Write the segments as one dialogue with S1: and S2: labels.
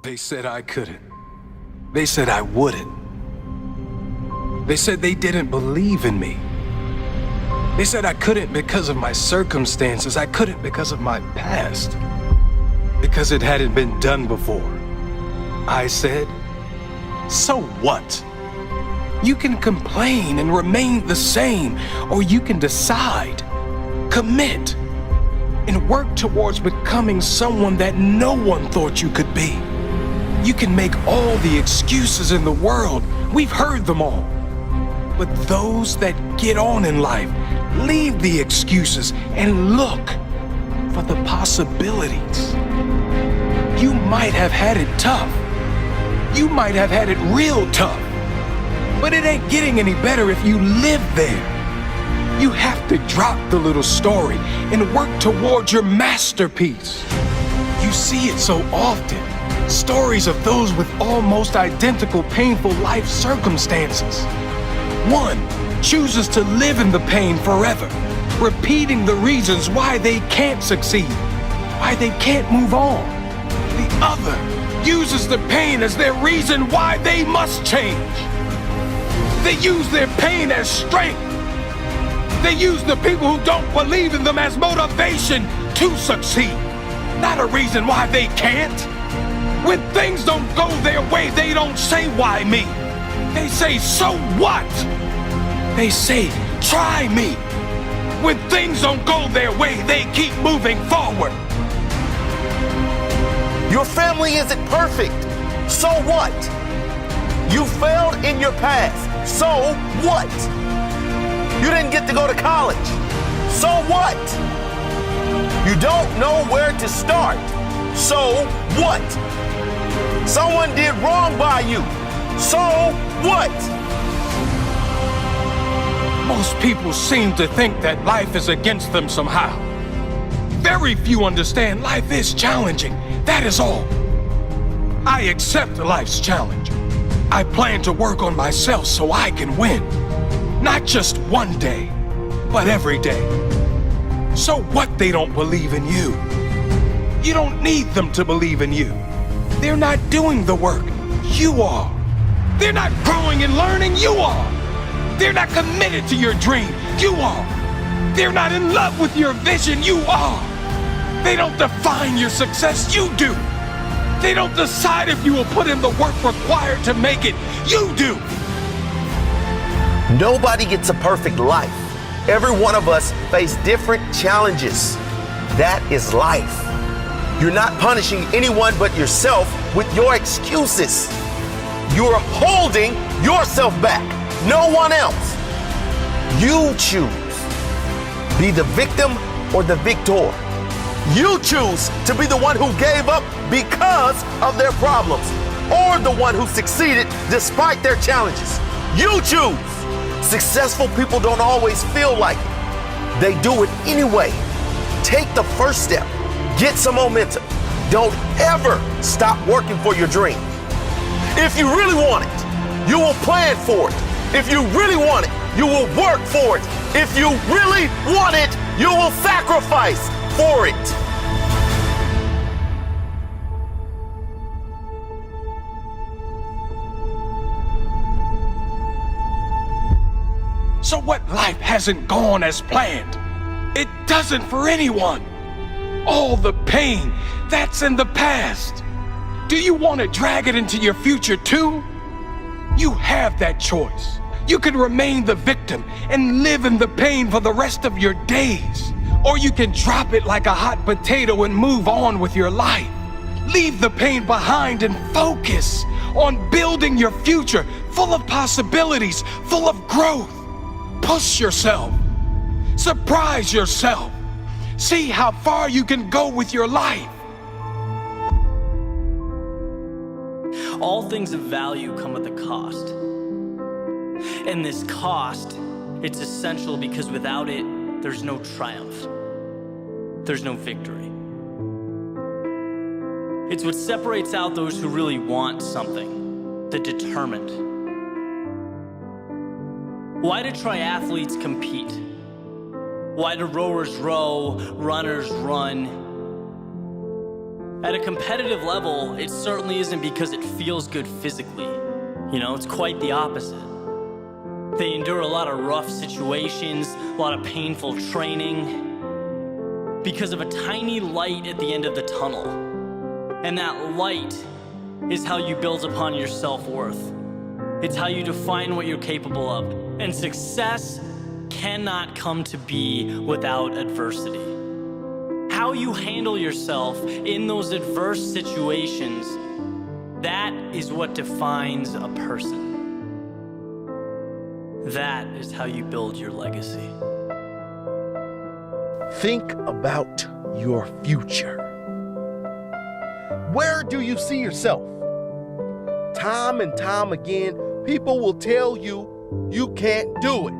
S1: They said I couldn't. They said I wouldn't. They said they didn't believe in me. They said I couldn't because of my circumstances. I couldn't because of my past. Because it hadn't been done before. I said, so what? You can complain and remain the same, or you can decide, commit, and work towards becoming someone that no one thought you could be. You can make all the excuses in the world. We've heard them all. But those that get on in life, leave the excuses and look for the possibilities. You might have had it tough. You might have had it real tough. But it ain't getting any better if you live there. You have to drop the little story and work towards your masterpiece. You see it so often. Stories of those with almost identical painful life circumstances. One chooses to live in the pain forever, repeating the reasons why they can't succeed, why they can't move on. The other uses the pain as their reason why they must change. They use their pain as strength. They use the people who don't believe in them as motivation to succeed, not a reason why they can't. When things don't go their way, they don't say, why me? They say, so what? They say, try me. When things don't go their way, they keep moving forward.
S2: Your family isn't perfect. So what? You failed in your past. So what? You didn't get to go to college. So what? You don't know where to start. So what? Someone did wrong by you. So what?
S1: Most people seem to think that life is against them somehow. Very few understand life is challenging. That is all. I accept life's challenge. I plan to work on myself so I can win. Not just one day, but every day. So what they don't believe in you? You don't need them to believe in you. They're not doing the work. You are. They're not growing and learning. You are. They're not committed to your dream. You are. They're not in love with your vision. You are. They don't define your success. You do. They don't decide if you will put in the work required to make it. You do.
S2: Nobody gets a perfect life. Every one of us face different challenges. That is life. You're not punishing anyone but yourself with your excuses. You're holding yourself back, no one else. You choose. Be the victim or the victor. You choose to be the one who gave up because of their problems, or the one who succeeded despite their challenges. You choose. Successful people don't always feel like it. They do it anyway. Take the first step. Get some momentum. Don't ever stop working for your dream. If you really want it, you will plan for it. If you really want it, you will work for it. If you really want it, you will sacrifice for it.
S1: So what life hasn't gone as planned? It doesn't for anyone. All the pain, that's in the past. Do you want to drag it into your future too? You have that choice. You can remain the victim and live in the pain for the rest of your days. Or you can drop it like a hot potato and move on with your life. Leave the pain behind and focus on building your future full of possibilities, full of growth. Push yourself. Surprise yourself. See how far you can go with your life.
S3: All things of value come with a cost. And this cost, it's essential because without it, there's no triumph. There's no victory. It's what separates out those who really want something, the determined. Why do triathletes compete? Why do rowers row, runners run? At a competitive level, it certainly isn't because it feels good physically. You know, it's quite the opposite. They endure a lot of rough situations, a lot of painful training, because of a tiny light at the end of the tunnel. And that light is how you build upon your self-worth. It's how you define what you're capable of. And success cannot come to be without adversity. How you handle yourself in those adverse situations, that is what defines a person. That is how you build your legacy.
S2: Think about your future. Where do you see yourself? Time and time again, people will tell you you can't do it.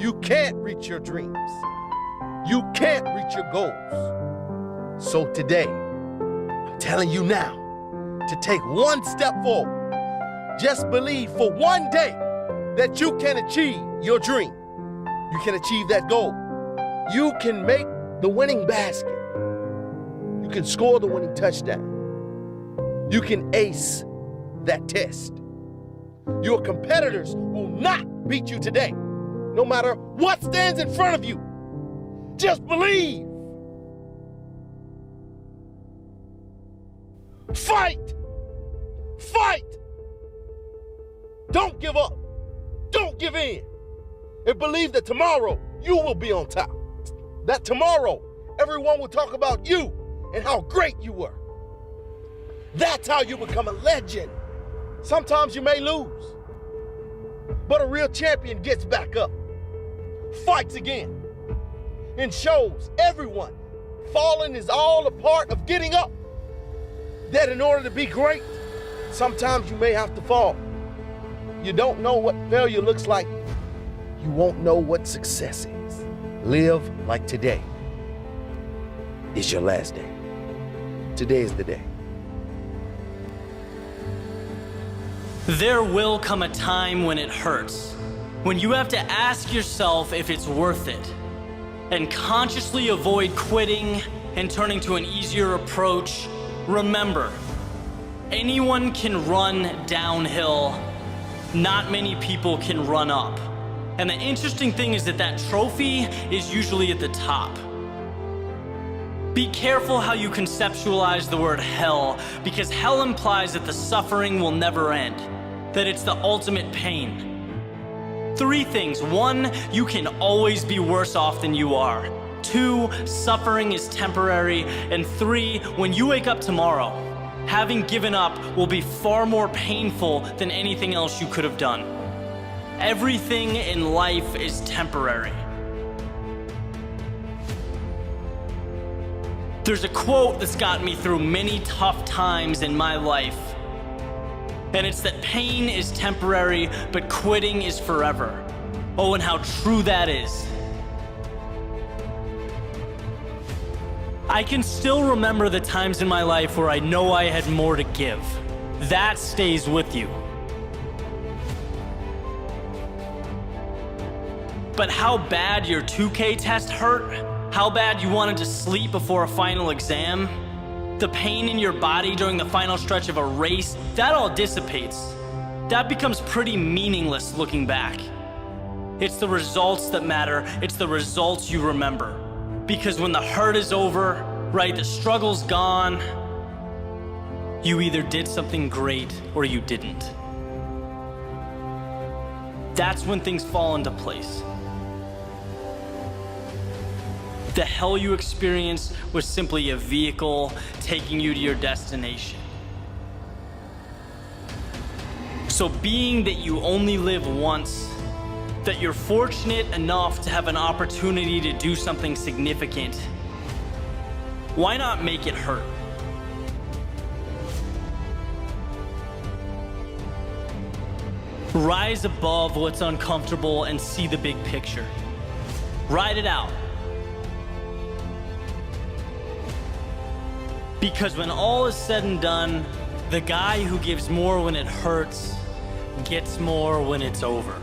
S2: You can't reach your dreams. You can't reach your goals. So today, I'm telling you now to take one step forward. Just believe for one day that you can achieve your dream. You can achieve that goal. You can make the winning basket. You can score the winning touchdown. You can ace that test. Your competitors will not beat you today, no matter what stands in front of you. Just believe. Fight! Fight! Don't give up. Don't give in. And believe that tomorrow you will be on top. That tomorrow everyone will talk about you and how great you were. That's how you become a legend. Sometimes you may lose, but a real champion gets back up, fights again, and shows everyone falling is all a part of getting up. That in order to be great, sometimes you may have to fall. You don't know what failure looks like. You won't know what success is. Live like today is your last day. Today is the day.
S3: There will come a time when it hurts, when you have to ask yourself if it's worth it, and consciously avoid quitting and turning to an easier approach. Remember, anyone can run downhill. Not many people can run up. And the interesting thing is that that trophy is usually at the top. Be careful how you conceptualize the word hell, because hell implies that the suffering will never end, that it's the ultimate pain. 3 things. 1, you can always be worse off than you are. 2, suffering is temporary. And 3, when you wake up tomorrow, having given up will be far more painful than anything else you could have done. Everything in life is temporary. There's a quote that's gotten me through many tough times in my life, and it's that pain is temporary, but quitting is forever. Oh, and how true that is. I can still remember the times in my life where I know I had more to give. That stays with you. But how bad your 2K test hurt, how bad you wanted to sleep before a final exam, the pain in your body during the final stretch of a race, that all dissipates. That becomes pretty meaningless looking back. It's the results that matter. It's the results you remember. Because when the hurt is over, right, the struggle's gone, you either did something great or you didn't. That's when things fall into place. The hell you experienced was simply a vehicle taking you to your destination. So being that you only live once, that you're fortunate enough to have an opportunity to do something significant, why not make it hurt? Rise above what's uncomfortable and see the big picture. Ride it out. Because when all is said and done, the guy who gives more when it hurts gets more when it's over.